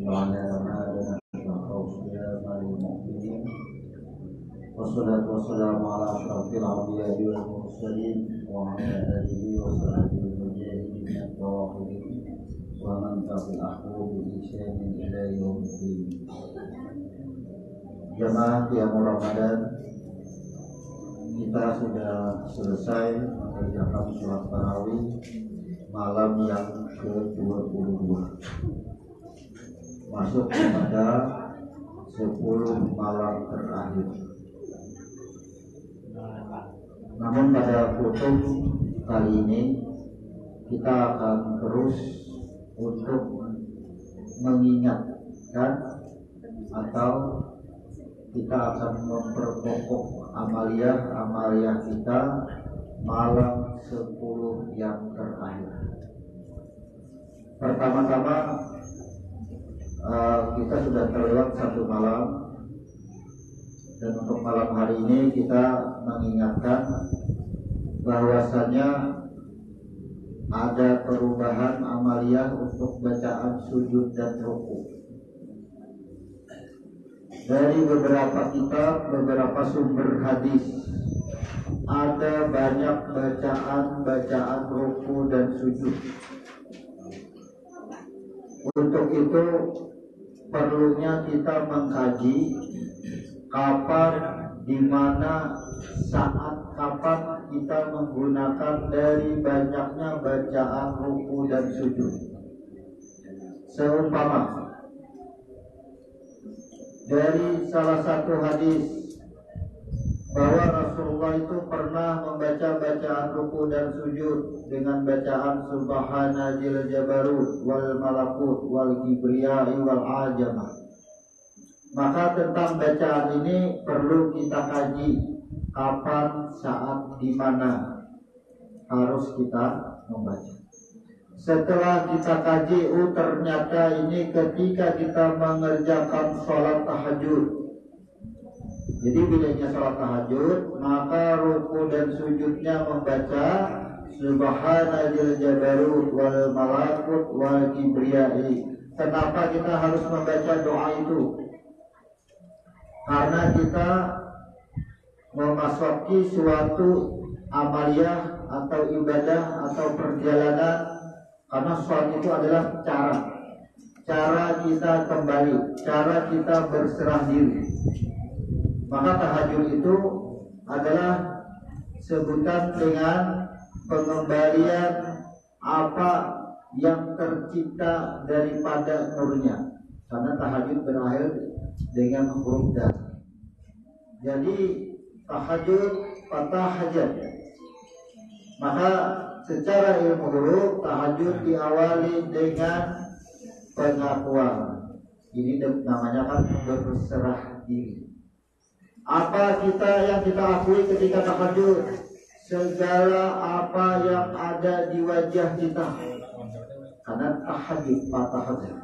وعلى آله وصحبه المؤمنين والصلاة والسلام على أشرف الأنبياء والمرسلين وعلى آله وصحبه المجاهدين الطاهرين ومن تبعهم بإحسان إلى يوم الدين. Jemaah qiyamul Ramadan, kita sudah selesai mengerjakan sholat tarawih malam yang ke-22, masuk kepada 10 malam terakhir. Namun pada kutub kali ini kita akan terus untuk mengingatkan atau kita akan memperkokoh amaliyah kita malam 10 yang terakhir. Pertama-tama kita sudah terlewat satu malam, dan untuk malam hari ini kita mengingatkan bahwasanya ada perubahan amaliyah untuk bacaan sujud dan ruku. Dari beberapa kitab, beberapa sumber hadis, ada banyak bacaan ruku dan sujud. Untuk itu perlunya kita mengkaji kapan, di mana, saat kapan kita menggunakan dari banyaknya bacaan ruku dan sujud. Seumpama dari salah satu hadis bahwa Rasulullah itu pernah membaca bacaan ruku dan sujud dengan bacaan Subhana Jil Jabarut wal Malakut wal Kibriyai wal Ajamah. Maka tentang bacaan ini perlu kita kaji kapan, saat, di mana harus kita membaca. Setelah kita kaji, ternyata ini ketika kita mengerjakan sholat tahajud. Jadi bedanya sholat tahajud, maka ruku dan sujudnya membaca Subhana Jil Jabarut wal Malakut wal Kibriyai. Kenapa kita harus membaca doa itu? Karena kita memasuki suatu amaliyah atau ibadah atau perjalanan. Karena sholat itu adalah cara kita kembali, cara kita berserah diri. Maka tahajud itu adalah sebutan dengan pengembalian apa yang tercipta daripada nurnya. Karena tahajud berakhir dengan huruf dal. Jadi tahajud patah hajat. Maka secara ilmu huruf, tahajud diawali dengan pengakuan. Ini namanya kan berserah diri. Apa yang kita akui ketika tahajud? Segala apa yang ada di wajah kita. Karena tahajud patah hajat.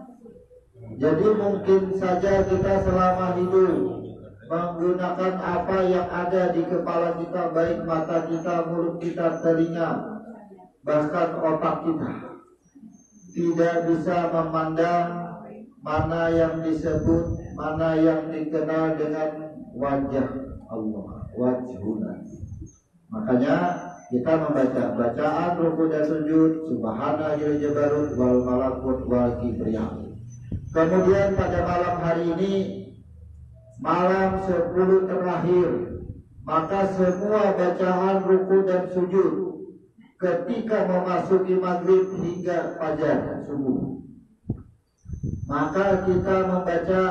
Jadi mungkin saja kita selama hidup menggunakan apa yang ada di kepala kita, baik mata kita, mulut kita, telinga, bahkan otak kita, tidak bisa memandang mana yang disebut, mana yang dikenal dengan wajah Allah, wajhuna. Makanya kita membaca bacaan ruku dan sujud Subhana Jil Jabarut wal Malakut wal Kibriyai. Kemudian pada malam hari ini, malam 10 terakhir, maka semua bacaan ruku dan sujud ketika memasuki maghrib hingga fajar subuh, maka kita membaca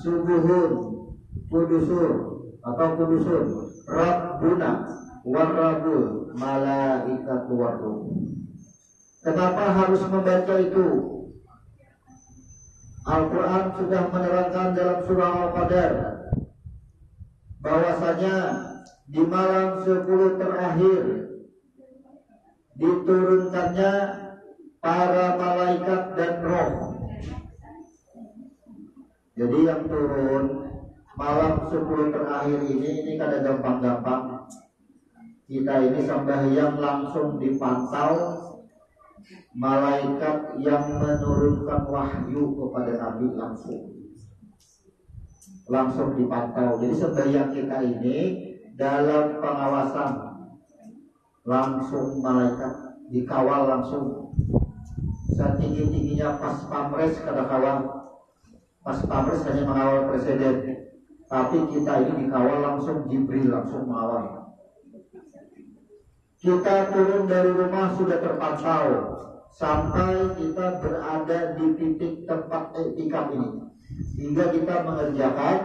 subuhun kudusun atau kudusun Rabbuna warabul malaikatu warruh. Kenapa harus membaca itu? Al-Quran sudah menerangkan dalam surah Al-Qadar bahwasanya di malam 10 terakhir diturunkannya para malaikat dan roh. Jadi yang turun malam 10 terakhir ini kada gampang-gampang. Kita ini sembahyang langsung dipantau malaikat yang menurunkan wahyu kepada Nabi langsung dipantau. Jadi sembahyang kita ini dalam pengawasan langsung malaikat, dikawal langsung. Setinggi-tingginya pas pamres kada kawal. Pas pamres hanya mengawal presiden, tapi kita ini dikawal langsung Jibril, langsung mengawal. Kita turun dari rumah sudah terpantau sampai kita berada di titik tempat iktikaf ini, hingga kita mengerjakan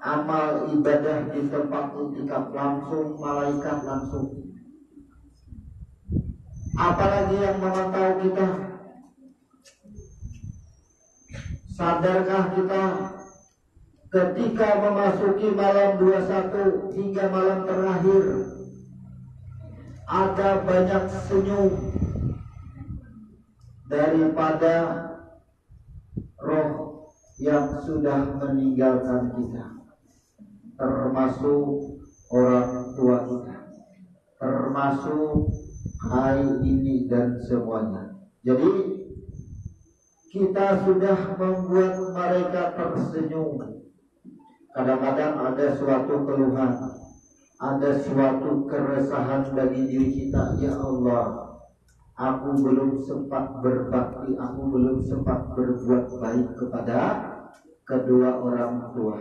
amal ibadah di tempat iktikaf, langsung malaikat langsung. Apalagi yang memantau kita? Sadarkah kita ketika memasuki malam 21 hingga malam terakhir ada banyak senyum daripada roh yang sudah meninggalkan kita, termasuk orang tua kita, termasuk hari ini dan semuanya. Jadi kita sudah membuat mereka tersenyum. Kadang-kadang ada suatu keluhan, ada suatu keresahan bagi diri kita. Ya Allah, aku belum sempat berbakti, aku belum sempat berbuat baik kepada kedua orang tua.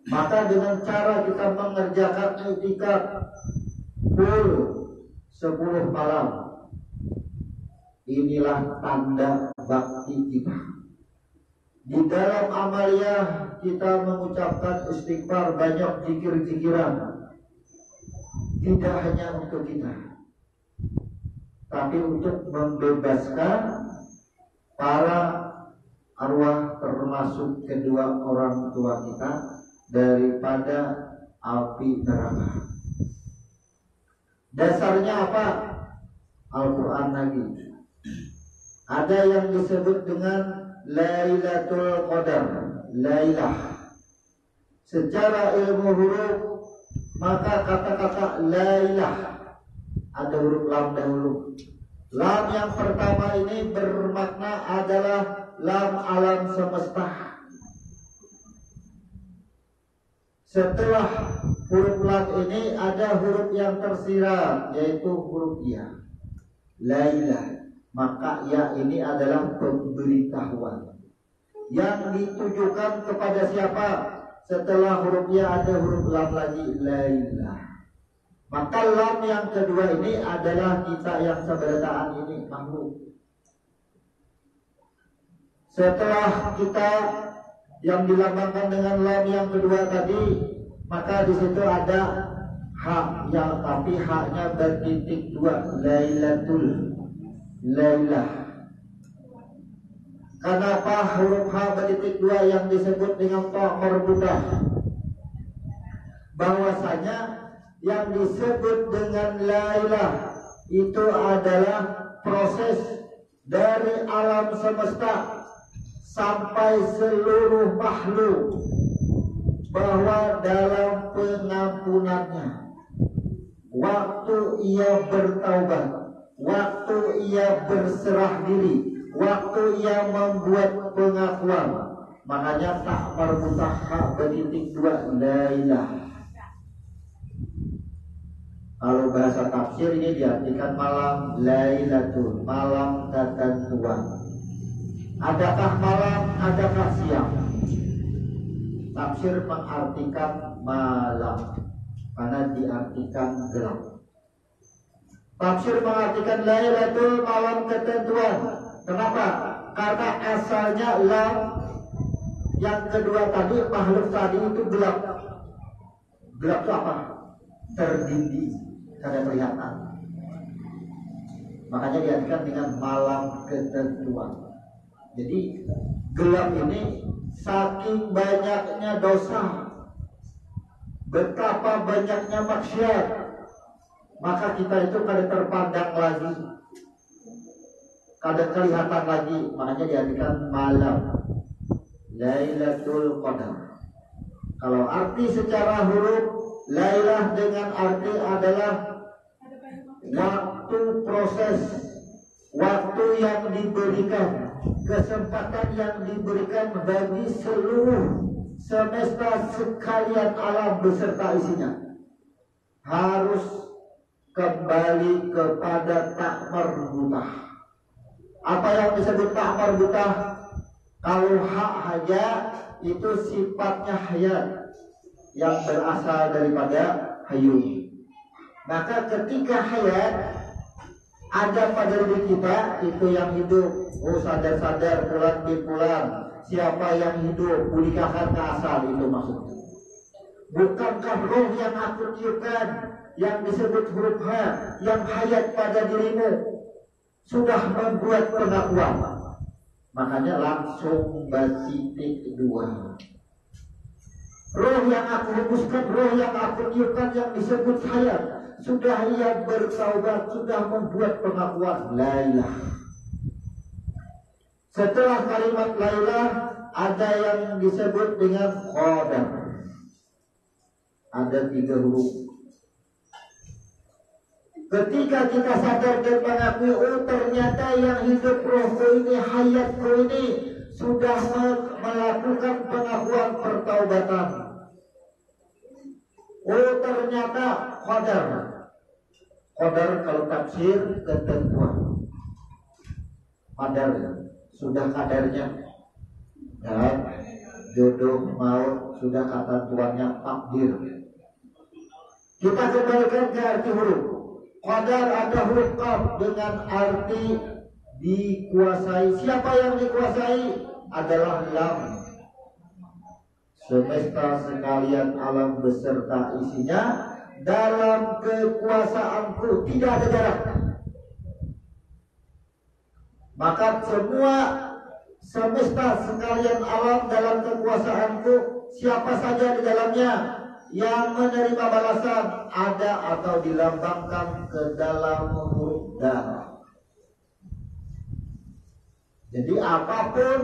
Maka dengan cara kita mengerjakan iktikaf full 10 malam, inilah tanda bakti kita. Di dalam amaliyah kita mengucapkan istighfar, banyak zikir-zikiran, tidak hanya untuk kita, tapi untuk membebaskan para arwah, termasuk kedua orang tua kita, daripada api neraka. Dasarnya apa? Al-Quran lagi. Ada yang disebut dengan Lailatul Qadar, Lailah. Secara ilmu huruf, maka kata-kata Lailah ada huruf lam dahulu. Lam yang pertama ini bermakna adalah lam alam semesta. Setelah huruf lam ini ada huruf yang tersirat, yaitu huruf ya, Lailah. Maka ya ini adalah pemberitahuan yang ditujukan kepada siapa? Setelah huruf ya ada huruf lam lagi, Lailah. Maka lam yang kedua ini adalah kita yang seberataan ini, makhluk. Setelah kita yang dilambangkan dengan lam yang kedua tadi, maka di situ ada hak yang, tapi haknya bertitik dua, Lailatul, Lailah. Kenapa huruf H bertitik dua yang disebut dengan ta marbutah? Bahwasanya yang disebut dengan Lailah itu adalah proses dari alam semesta sampai seluruh makhluk, bahwa dalam pengampunannya, waktu ia bertaubat, waktu ia berserah diri, waktu ia membuat pengakuan, makanya tak marbutah bertitik dua, Lailah. Kalau bahasa tafsir ini diartikan malam Lailatul, malam ketentuan. Adakah malam, adakah siang? Tafsir mengartikan malam karena diartikan gelap. Tafsir mengartikan Lailatul, malam ketentuan. Kenapa? Karena asalnya lam yang kedua tadi, makhluk tadi itu gelap. Gelap itu apa? Terdinding, kada kelihatan. Makanya diartikan dengan malam ketentuan. Jadi gelap ini saking banyaknya dosa, betapa banyaknya maksiat, maka kita itu kada terpandang lagi, kada kelihatan lagi. Makanya diartikan malam Lailatul Qadar. Kalau arti secara huruf, Lailah dengan arti adalah waktu proses, waktu yang diberikan, kesempatan yang diberikan bagi seluruh semesta sekalian alam beserta isinya harus kembali kepada tak marbutah. Apa yang disebut tak marbutah? Kalau hak haja itu sifatnya hayat yang berasal daripada hayu. Maka ketika hayat ada pada diri kita, itu yang hidup. Oh, sadar-sadar pulang di pulang. Siapa yang hidup, pulihkan ke asal, itu maksudnya. Bukankah roh yang aku tiupkan, yang disebut huruf H, yang hayat pada dirimu, sudah membuat pengakuan? Makanya langsung titik 2. Roh yang aku hembuskan, roh yang aku tiupkan, yang disebut hayat, sudah ia bertaubat, sudah membuat pengakuan la ilaha. Setelah kalimat la ilaha ada yang disebut dengan qadar. Ada 3 huruf. Ketika kita sadar dan mengakui, oh ternyata yang hidup rohku ini, hayatku ini sudah melakukan pengakuan pertaubatan. Oh ternyata qadar. Qadar kalau tafsir ketentuan. Qadar sudah kadarnya. Dan jodoh maut sudah ketentuannya takdir. Kita kembalikan ke arti huruf. Qadar ada huruf qaf dengan arti dikuasai. Siapa yang dikuasai? Adalah lam. Semesta sekalian alam beserta isinya dalam kekuasaanku, tidak ada jarak. Maka semua semesta sekalian alam dalam kekuasaanku, siapa saja di dalamnya yang menerima balasan ada atau dilambangkan ke dalam huruf darah. Jadi apapun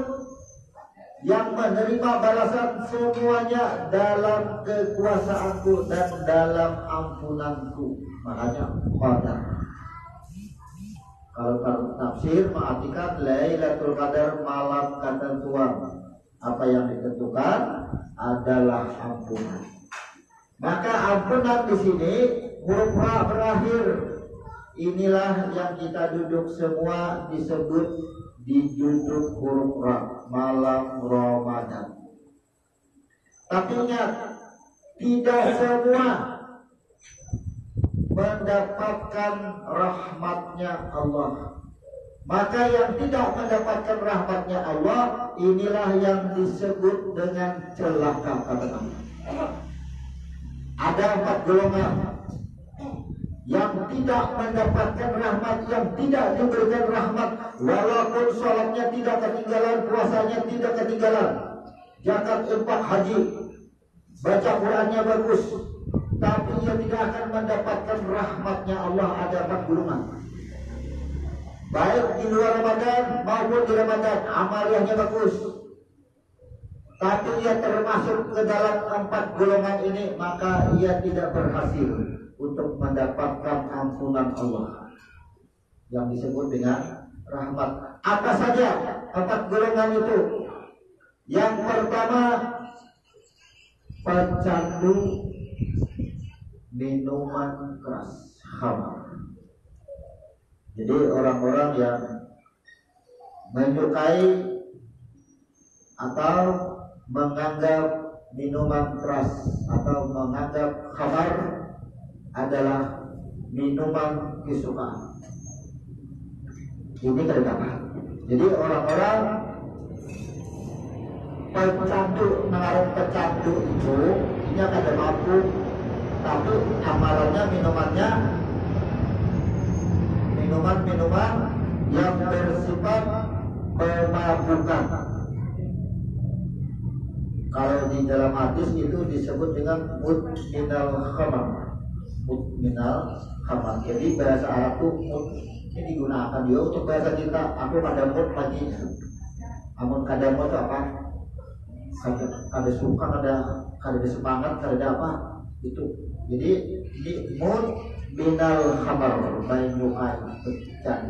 yang menerima balasan semuanya dalam kekuasaanku dan dalam ampunanku. Makanya qadar. Kalau tafsir mengartikan Lailatul Qadar, malam ketentuan. Apa yang ditentukan adalah ampunan. Maka ampunan di sini huruf Ra berakhir. Inilah yang kita duduk semua disebut di duduk huruf Ra, malam Ramadan. Tapi ingat, tidak semua mendapatkan rahmatnya Allah. Maka yang tidak mendapatkan rahmatnya Allah, inilah yang disebut dengan celaka. Ada 4 golongan yang tidak mendapatkan rahmat, yang tidak diberikan rahmat, walaupun sholatnya tidak ketinggalan, puasanya tidak ketinggalan, zakat, infak, haji, baca Qurannya bagus, tapi ia tidak akan mendapatkan rahmatnya Allah. Ada 4 golongan, baik di luar Ramadan maupun di Ramadan, amaliyahnya bagus, tapi ia termasuk ke dalam 4 golongan ini, maka ia tidak berhasil untuk mendapatkan ampunan Allah yang disebut dengan rahmat. Apa saja 4 golongan itu? Yang pertama, pecandu minuman keras, khamar. Jadi orang-orang yang menyukai atau menganggap minuman keras atau menganggap khamar adalah minuman kesukaan. Ini kedekatan. Jadi orang-orang pecandu, mengarang pecandu itu, ini akan mampu, tapi amalannya minuman yang bersifat pemabukan. Kalau di dalam hadis itu disebut dengan mudminal khamar. Mudminal khamar. Jadi bahasa Arab itu ini digunakan juga untuk bahasa kita. Aku pada mood lagi. Amun kada mood itu apa? Kada suka, kada semangat, kada apa? Itu. Jadi di mood minal khamar, banyuan pecah.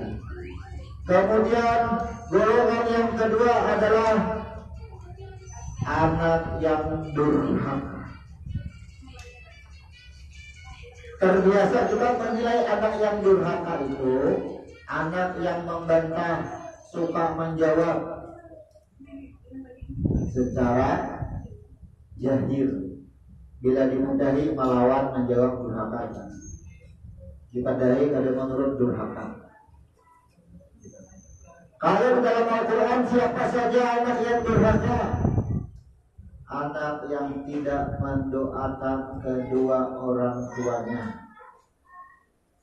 Kemudian golongan yang kedua adalah anak yang durhaka. Terbiasa kita menilai anak yang durhaka itu anak yang membantah, suka menjawab secara jahil. Bila dimudahi melawan, menjawab durhaka. Dipadahi kada menurut durhaka. Kalau dalam Al-Quran siapa saja anak yang durhaka? Anak yang tidak mendoakan kedua orang tuanya.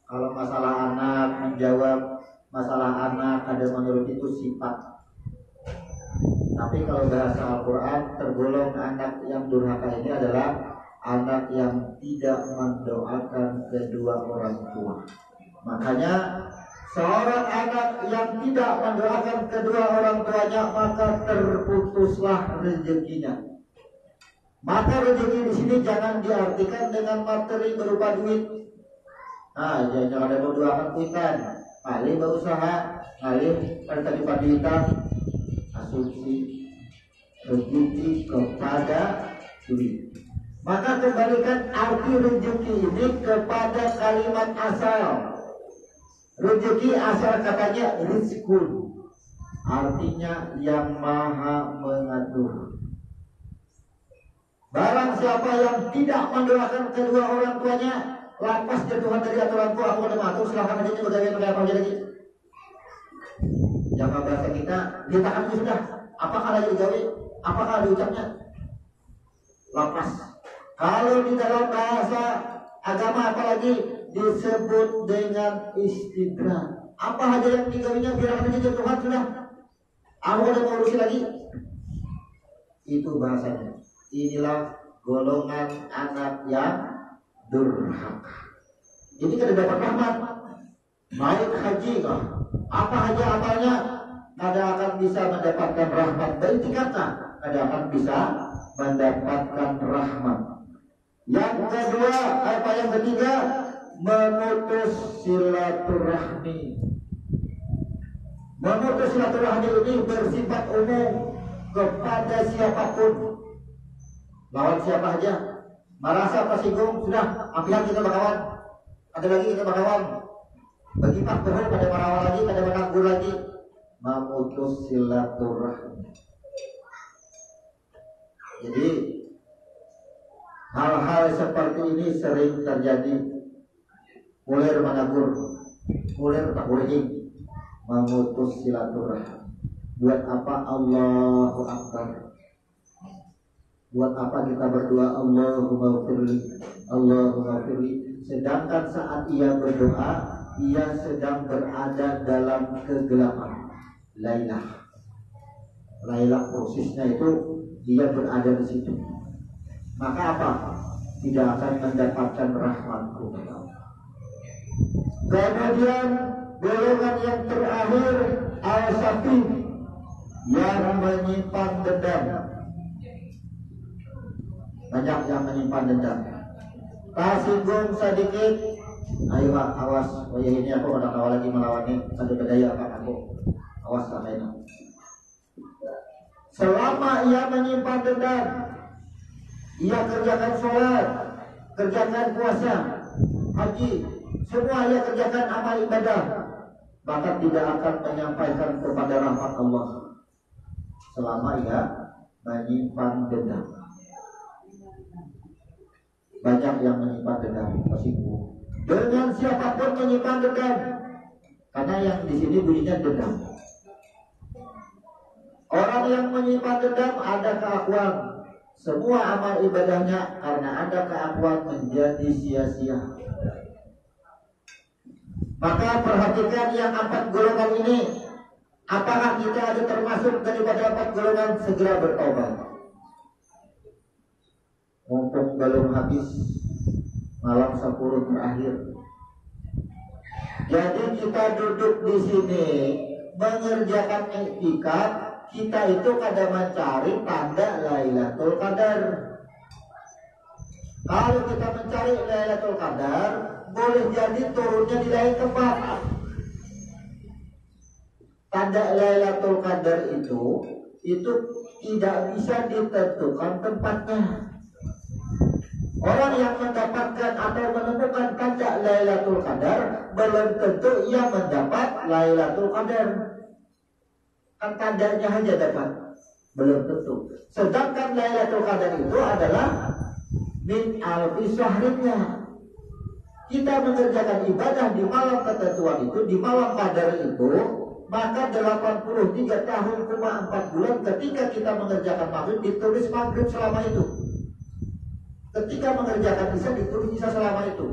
Kalau masalah anak, menjawab masalah anak ada menurut itu sifat. Tapi kalau bahasa Al-Quran, tergolong anak yang durhaka ini adalah anak yang tidak mendoakan kedua orang tua. Makanya seorang anak yang tidak mendoakan kedua orang tuanya, maka terputuslah rezekinya. Maka rezeki di sini jangan diartikan dengan materi berupa duit. Nah, jangan ada mau doakan kuitan, paling berusaha, paling tadi paduitan, asumsi rezeki kepada duit. Maka kembalikan arti rezeki ini kepada kalimat asal. Rezeki asal katanya rizkun, artinya yang maha mengatur. Barang siapa yang tidak mendoakan kedua orang tuanya, lapas jatuhan dari aturan tua, aku ada mengatur, silahkan aja bagaimana pakai apa aja lagi. Jangan bahasa kita, ditakan itu sudah. Apakah lagi digawe? Apakah diucapnya? Lapas. Kalau di dalam bahasa agama apalagi disebut dengan istidrak. Apa aja yang digawinya biar aja jatuhan sudah. Aku ada mau urusi lagi. Itu bahasanya. Inilah golongan anak yang durhaka. Jadi kada dapat rahmat. Baik haji kah? Apa aja apanya, kada akan bisa mendapatkan rahmat. Baik kata, kada akan bisa mendapatkan rahmat. Yang kedua, apa yang ketiga? Memutus silaturahmi. Memutus silaturahmi ini bersifat umum kepada siapapun. Lawan siapa aja. Merasa tersinggung, sudah, ambil kita berkawan. Ada lagi kita berkawan. Bagi pak berhul pada merawat lagi, pada menanggur lagi. Memutus silaturahmi. Jadi hal-hal seperti ini sering terjadi. Mulir menegur, mulir tak boleh, memutus silaturahmi. Buat apa Allahu Akbar? Buat apa kita berdoa Allahumma firli, Allahumma firli? Sedangkan saat ia berdoa, ia sedang berada dalam kegelapan. Lailah prosesnya itu dia berada di situ. Maka apa? Tidak akan mendapatkan rahmatku. Kemudian golongan yang terakhir al-safi, yang menyimpan dendam. Banyak yang menyimpan dendam. Tasinggung sedikit, ayo pak, awas. Oh ya ini aku ada kawal lagi melawani. Ada bedaya pak aku. Awas sampai ini. Selama ia menyimpan dendam, ia kerjakan sholat, kerjakan puasa, haji, semua ia kerjakan amal ibadah, maka tidak akan menyampaikan kepada rahmat Allah selama ia menyimpan dendam. Banyak yang menyimpan dendam, tersinggung dengan siapapun menyimpan dendam, karena yang di sini bunyinya dendam. Orang yang menyimpan dendam ada keakuan. Semua amal ibadahnya karena ada keakuan menjadi sia-sia. Maka perhatikan yang 4 golongan ini. Apakah kita ada termasuk daripada 4 golongan? Segera bertobat. Mumpung belum habis malam 10 terakhir. Jadi kita duduk di sini mengerjakan iktikaf. Kita itu kadang mencari tanda Lailatul Qadar. Kalau kita mencari Lailatul Qadar, boleh jadi turunnya di lain tempat. Tanda Lailatul Qadar itu tidak bisa ditentukan tempatnya. Orang yang mendapatkan atau menemukan tanda Lailatul Qadar belum tentu ia mendapat Lailatul Qadar. Kan tandanya hanya dapat, belum tentu. Sedangkan Lailatul Qadar itu adalah min alfi syahrinnya. Kita mengerjakan ibadah di malam ketentuan itu, di malam qadar itu, maka 83 tahun, 4 bulan ketika kita mengerjakan maghrib ditulis maghrib selama itu. Ketika mengerjakan isya ditulis isya selama itu.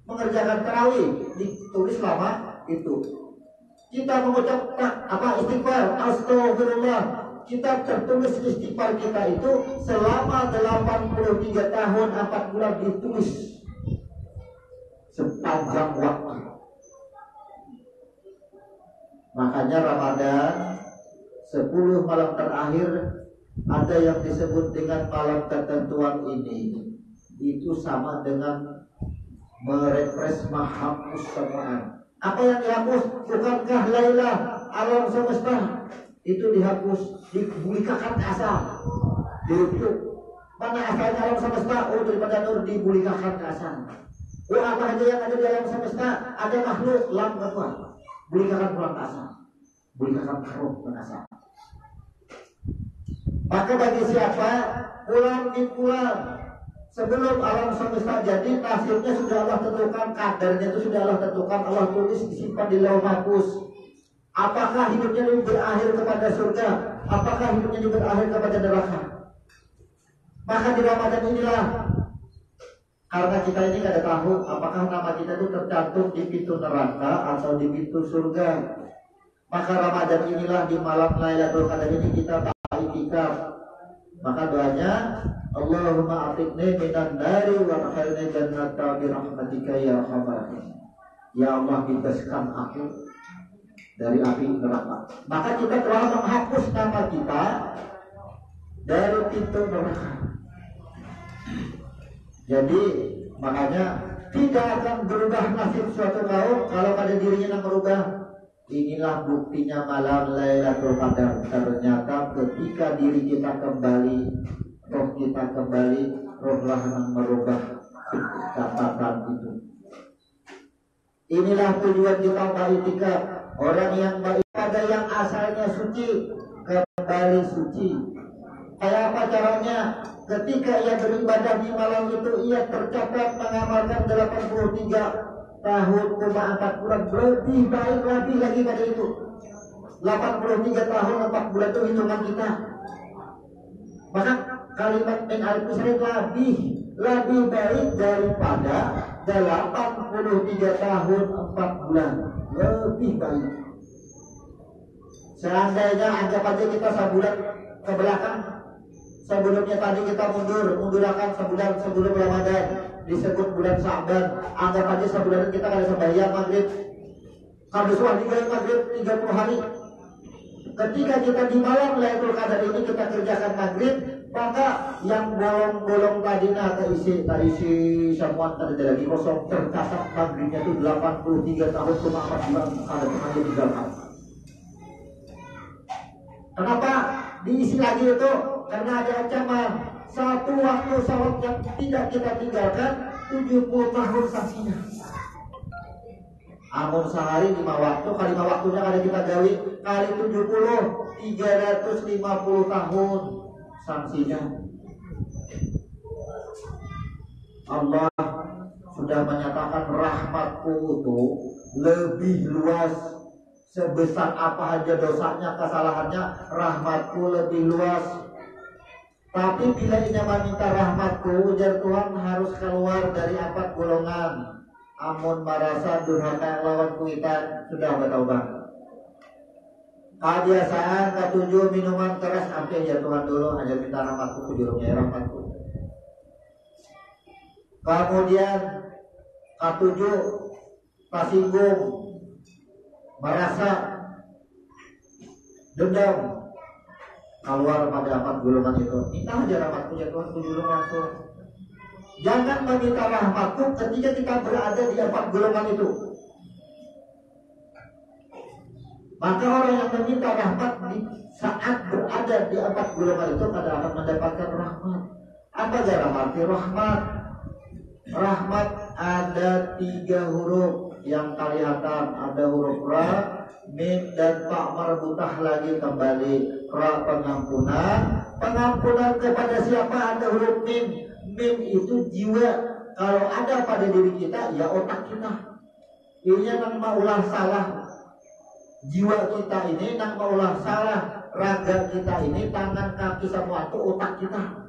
Mengerjakan tarawih ditulis selama itu. Kita mengucap istighfar, astagfirullah, kita tertulis istighfar kita itu selama 83 tahun 4 bulan ditulis sepanjang waktu. Makanya Ramadan 10 malam terakhir ada yang disebut dengan malam ketentuan ini, itu sama dengan merepres, menghapus semua. Apa yang dihapus? Bukankah Lailah alam semesta itu dihapus, dibulikakan asal, dirujuk. Mana asalnya alam semesta? Oh, daripada nur dibulikakan asal. Oh, apa aja yang ada di alam semesta? Ada makhluk lam apa? Bulikakan pulang ke asal, bulikakan harum ke asal. Maka bagi siapa pulang di pulang sebelum alam semesta jadi, nasibnya sudah Allah tentukan, kadarnya itu sudah Allah tentukan, Allah tulis, disimpan di lauh mahfuz. Apakah hidupnya ini berakhir kepada surga? Apakah hidupnya ini berakhir kepada neraka? Maka di Ramadan inilah, karena kita ini tidak tahu apakah nama kita itu tercantum di pintu neraka atau di pintu surga. Maka Ramadan inilah, di malam Lailatul Qadar ini kita i'tikaf. Maka doanya, Allahumma atiqni minan nari wa akhirni jannata bi rahmatika ya arhamar rahimin. Ya Allah, bebaskan aku dari api neraka. Maka kita telah menghapus nama kita dari pintu neraka. Jadi makanya tidak akan berubah nasib suatu kaum kalau pada dirinya yang berubah. Inilah buktinya malam Lailatul Qadar. Ternyata ketika diri kita kembali, roh kita kembali, rohlah yang merubah catatan itu. Inilah tujuan kita beritikaf. Orang yang baik pada yang asalnya suci kembali suci. Kayak apa caranya? Ketika ia beribadah di malam itu, ia tercatat mengamalkan 83 tahun, 4 bulan, lebih baik lagi pada itu. 83 tahun 4 bulan itu hitungan kita. Maka kalimat min al-Qusri lebih baik daripada 83 tahun 4 bulan. Lebih baik. Seandainya anggap aja kita sebulan ke belakang, sebelumnya tadi kita mundurkan sebulan sebelum Ramadan, disebut bulan Sya'ban. Anggap aja sebulan kita kada sembahyang maghrib, habis wahdi maghrib 30 hari. Ketika kita di malam Lailatul Qadar ini kita kerjakan maghrib, maka yang bolong-bolong tadi tak isi semua terjadi lagi kosong, tercatat maghribnya itu 83 tahun 4 bulan ada hanya 3 kali. Kenapa diisi lagi itu? Karena ada ancaman satu waktu salat yang tidak kita tinggalkan 70 tahun sanksinya. Amun sehari 5 waktu, kali 5 waktunya kada kita gawi, kali 70 350 tahun sanksinya. Allah sudah menyatakan rahmatku itu lebih luas. Sebesar apa aja dosanya, kesalahannya, rahmatku lebih luas. Tapi bila ia meminta rahmatku, ujar Tuhan, harus keluar dari 4 golongan. Amun merasa durhaka lawan kuitan, sudah bertaubat. Kebiasaan ketujuh minuman keras, sampai ya Tuhan dulu hanya minta rahmatku, kujurungnya rahmatku. Kemudian ketujuh pasinggung, merasa dendam, keluar pada 4 golongan itu. Minta aja rahmatku ya Tuhan, kujurung langsung. Jangan meminta rahmatku ketika kita berada di 4 golongan itu. Maka orang yang meminta rahmat di saat berada di 4 golongan itu kadang akan mendapatkan rahmat. Apa dalam arti rahmat? Rahmat ada 3 huruf yang kelihatan, ada huruf ra, mim dan fa marbutah lagi kembali. Ra pengampunan, pengampunan kepada siapa? Ada huruf mim. Mim itu jiwa. Kalau ada pada diri kita, ya otak kita. Ini nang maulah salah. Jiwa kita ini nang maulah salah. Raga kita ini, tangan, kaki, semua itu otak kita.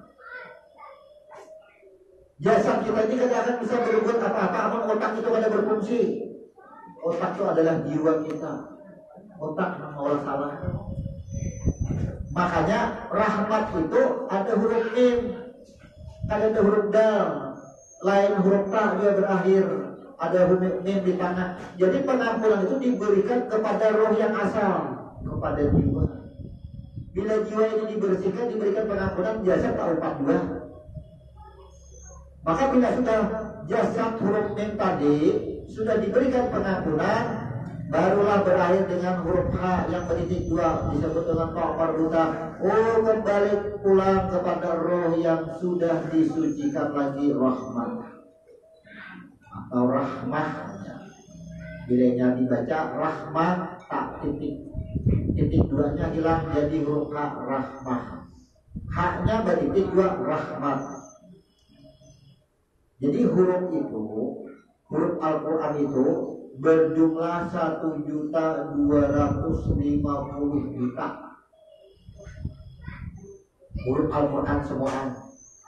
Jasad kita ini tidak akan bisa berbuat apa-apa, namun otak itu kada berfungsi. Otak itu adalah jiwa kita. Otak nang maulah salah. Makanya rahmat itu ada huruf mim, ada huruf dal, lain huruf ta dia berakhir, ada huruf mim di tengah. Jadi pengampunan itu diberikan kepada roh yang asal, kepada jiwa. Bila jiwa ini dibersihkan, diberikan pengampunan, jasad tak upat dua. Maka bila sudah jasad huruf mim tadi sudah diberikan pengampunan, barulah berakhir dengan huruf H yang bertitik 2 disebut dengan ta'mar buta. Oh, kembali pulang kepada roh yang sudah disucikan lagi, rahmat atau rahmahnya. Bilanya dibaca rahmat tak titik 2-nya hilang jadi huruf H, rahmah. H-nya bertitik 2, rahmat. Jadi huruf itu, huruf Al-Quran itu berjumlah 1.250.000.000 huruf Al-Quran semua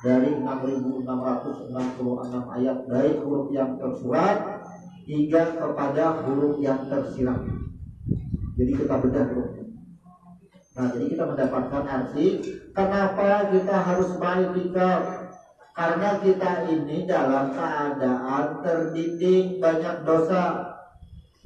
dari 6.666 ayat, dari huruf yang tersurat hingga kepada huruf yang tersirat. Jadi kita bedah huruf. Nah, jadi kita mendapatkan arti kenapa kita harus beritikaf. Karena kita ini dalam keadaan terdidik banyak dosa.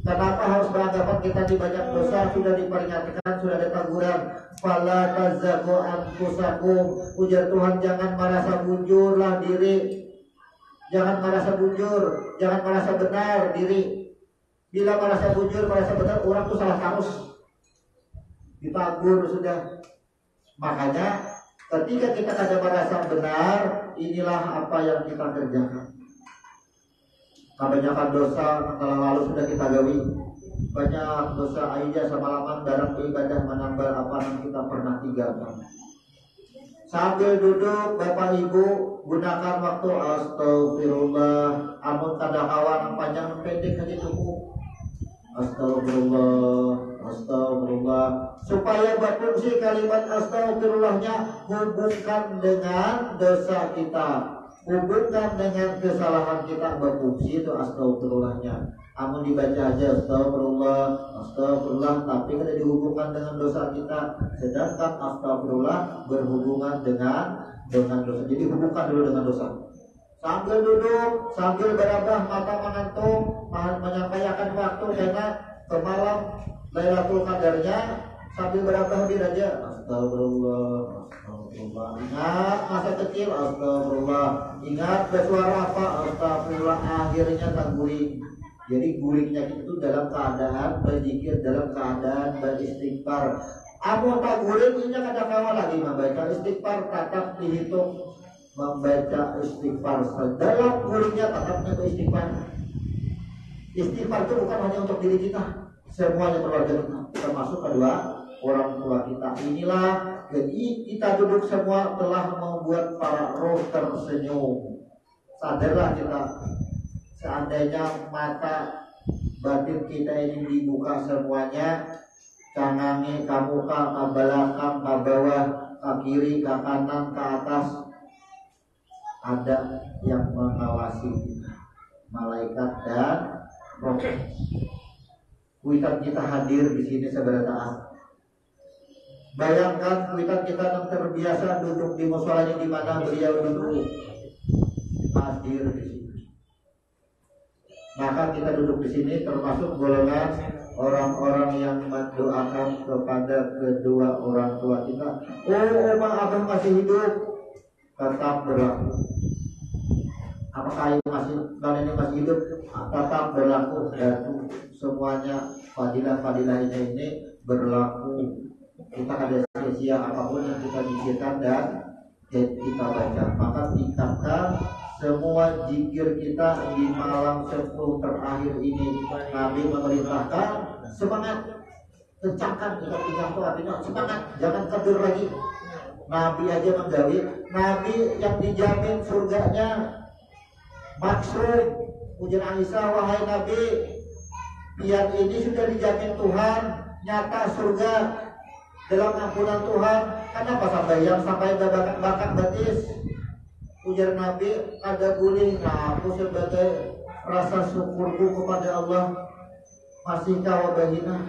Kenapa harus beranggapan kita di banyak dosa? Sudah diperingatkan, sudah ada teguran. Fala tazzaku anfusakum. Ujar Tuhan, jangan merasa bujurlah diri. Jangan merasa bujur, jangan merasa benar diri. Bila merasa bujur, merasa benar, orang itu salah terus. Ditagur sudah. Makanya ketika kita ada merasa benar, inilah apa yang kita kerjakan. Kebanyakan dosa yang lalu sudah kita gawi. Banyak dosa aja semalaman dalam ibadah menambah apa yang kita pernah tinggalkan. Sambil duduk, Bapak Ibu gunakan waktu astagfirullah. Amun kada kawan panjang pendek aja cukup. Astagfirullah, astagfirullah. Supaya berfungsi kalimat astagfirullahnya hubungkan dengan dosa kita, hubungkan dengan kesalahan kita, berfungsi itu astagfirullahnya. Amun dibaca aja astagfirullah, astagfirullah, tapi kada dihubungkan dengan dosa kita. Sedangkan astagfirullah berhubungan dengan dosa. Jadi hubungkan dulu dengan dosa. Sambil duduk, sambil berabah, mata mengantuk, menyampaikan waktu karena semalam Lailatul Qadarnya, sambil berabah dia aja astagfirullah, astagfirullah. Ingat masa kecil, astagfirullah. Ingat bersuara apa, astagfirullah. Akhirnya tak guring. Jadi guringnya itu dalam keadaan berzikir, dalam keadaan beristighfar. Amu tak guringnya kada kawan lagi membaca istighfar, tetap dihitung membaca istighfar. Dalam guringnya tetapnya beristighfar. Istighfar itu bukan hanya untuk diri kita, semuanya keluarga kita, termasuk kedua orang tua kita. Inilah jadi kita duduk semua telah membuat para roh tersenyum. Sadarlah kita, seandainya mata batin kita ini dibuka semuanya, cangangi ke muka, ke belakang, ke bawah, ke kiri, ke kanan, ke atas, ada yang mengawasi kita, malaikat dan roh. Kuitan kita hadir di sini seberapa. Bayangkan kuitan kita yang terbiasa duduk di musholanya di mana beliau duduk, hadir di sini. Maka kita duduk di sini termasuk golongan orang-orang yang mendoakan kepada kedua orang tua kita. Oh, oma abang masih hidup, tetap berlaku. apakah kalian yang masih hidup tetap berlaku, dan semuanya fadilah-fadilah ini berlaku. Kita ada sia-sia apapun yang kita pikirkan dan kita baca, maka tingkatkan semua zikir kita di malam 10 terakhir ini. Nabi memerintahkan semangat, kencangkan kita tinggal itu, artinya semangat, jangan tidur lagi. Nabi aja menggawi, Nabi yang dijamin surganya maksud. Ujian Aisyah, wahai Nabi, pian ini sudah dijamin Tuhan, nyata surga dalam ampunan Tuhan. Kenapa sampai bakat batis? Ujar Nabi, ada boleh aku sebagai rasa syukurku kepada Allah masih kawabahina,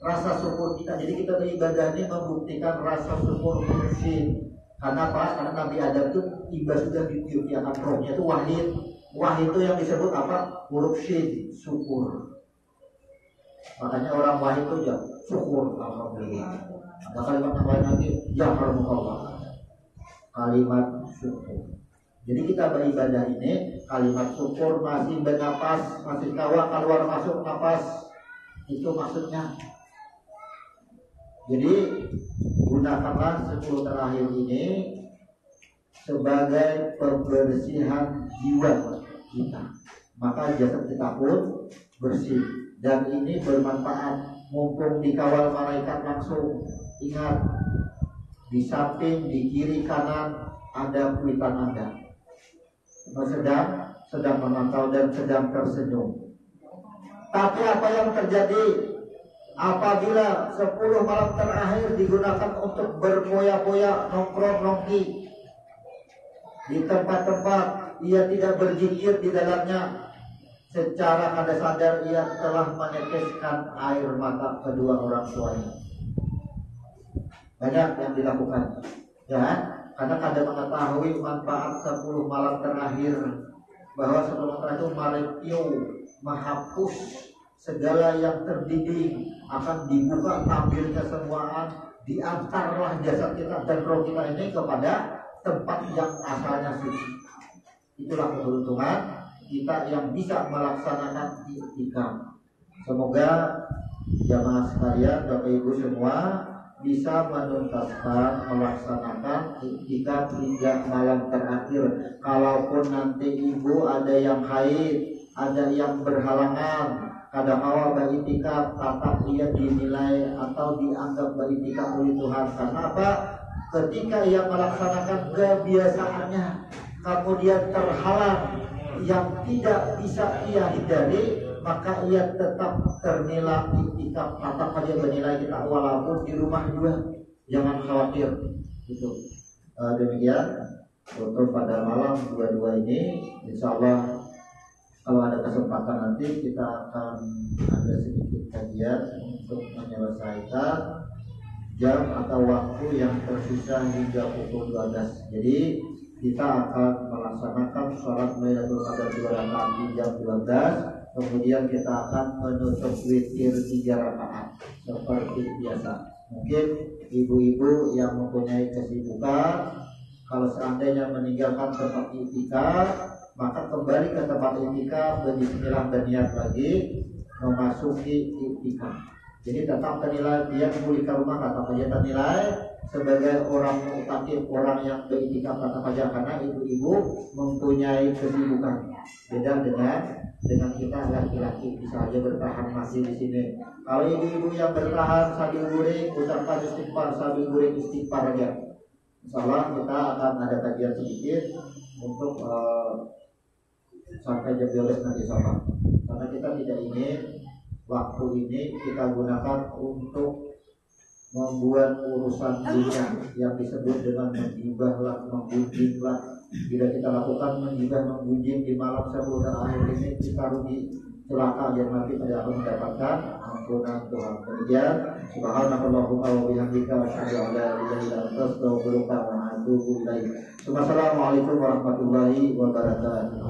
rasa syukur kita. Jadi kita beribadah ini membuktikan rasa syukur mursyid. Karena apa? Karena Nabi Adam itu tiba sudah ditiupkan rohnya itu wahid. Wahid itu yang disebut apa? Mursyid, syukur. Makanya orang wahid itu ya syukur, alhamdulillah. Ada kalimat yang lain lagi, ya Allah. Kalimat syukur. Jadi kita beribadah ini kalimat syukur, masih bernapas, masih tawa, keluar masuk napas, itu maksudnya. Jadi gunakanlah 10 terakhir ini sebagai pembersihan jiwa kita, maka jasad kita pun bersih, dan ini bermanfaat. Mumpung dikawal malaikat langsung, ingat, di samping, di kiri, kanan ada kuitan Anda. Sedang memantau dan sedang tersenyum. Tapi apa yang terjadi apabila 10 malam terakhir digunakan untuk berpoya-poya, nongkrong-nongki di tempat-tempat, ia tidak berzikir di dalamnya, secara kada sadar ia telah meneteskan air mata kedua orang tuanya. Banyak yang dilakukan, ya, karena kada mengetahui manfaat 10 malam terakhir, bahwa 10 malam terakhir itu marepio, menghapus segala yang terdinding, akan dibuka tampilnya semuaan, diantarlah jasad kita dan roh kita ini kepada tempat yang asalnya suci. Itulah keberuntungan kita yang bisa melaksanakan i'tikaf. Semoga jamaah sekalian, Bapak Ibu semua bisa menuntaskan melaksanakan i'tikaf hingga malam terakhir. Kalaupun nanti ibu ada yang haid, ada yang berhalangan, kadang awal beritikaf, tetap ia dinilai atau dianggap beritikaf oleh Tuhan. Karena apa? Ketika ia melaksanakan kebiasaannya, kemudian terhalang yang tidak bisa ia hindari, maka ia tetap ternilai i'tikaf. Tetap saja bernilai kita, walaupun di rumah juga. Jangan khawatir. Gitu. Demikian untuk pada malam 22 ini, insya Allah kalau ada kesempatan nanti kita akan ada sedikit kajian untuk menyelesaikan jam atau waktu yang tersisa hingga pukul 12. Jadi kita akan melaksanakan sholat Lailatul Qadar 2 rakaat di jam 12. Kemudian kita akan menutup witir 3 rakaat seperti biasa. Mungkin ibu-ibu yang mempunyai kesibukan, kalau seandainya meninggalkan tempat i'tikaf, maka kembali ke tempat i'tikaf, berbismillah dan niat lagi memasuki i'tikaf. Jadi tetap ternilai, dia kembali ke rumah tetap saja ternilai sebagai orang mu'takif, orang yang beritikaf tetap saja, karena ibu-ibu mempunyai kesibukan. Beda dengan kita laki-laki, bisa aja bertahan masih di sini. Kalau ibu-ibu yang bertahan sambil guring, ucapkan istighfar, sambil guring istighfar aja. Insyaallah kita akan ada kajian sedikit untuk sampai jam 12 nanti insyaallah. Karena kita tidak ingin waktu ini kita gunakan untuk membuat urusan dunia yang disebut dengan menggibahlah, menggunjinglah. Bila kita lakukan menggibah, menggunjing di malam 10 terakhir ini, kita rugi, celaka, yang nanti tidak akan mendapatkan ampunan Tuhan. Kemudian subhanakallahumma wa bihamdika asyhadu an la ilaha illa anta astaghfiruka wa atubu ilaik. Wassalamualaikum warahmatullahi wabarakatuh.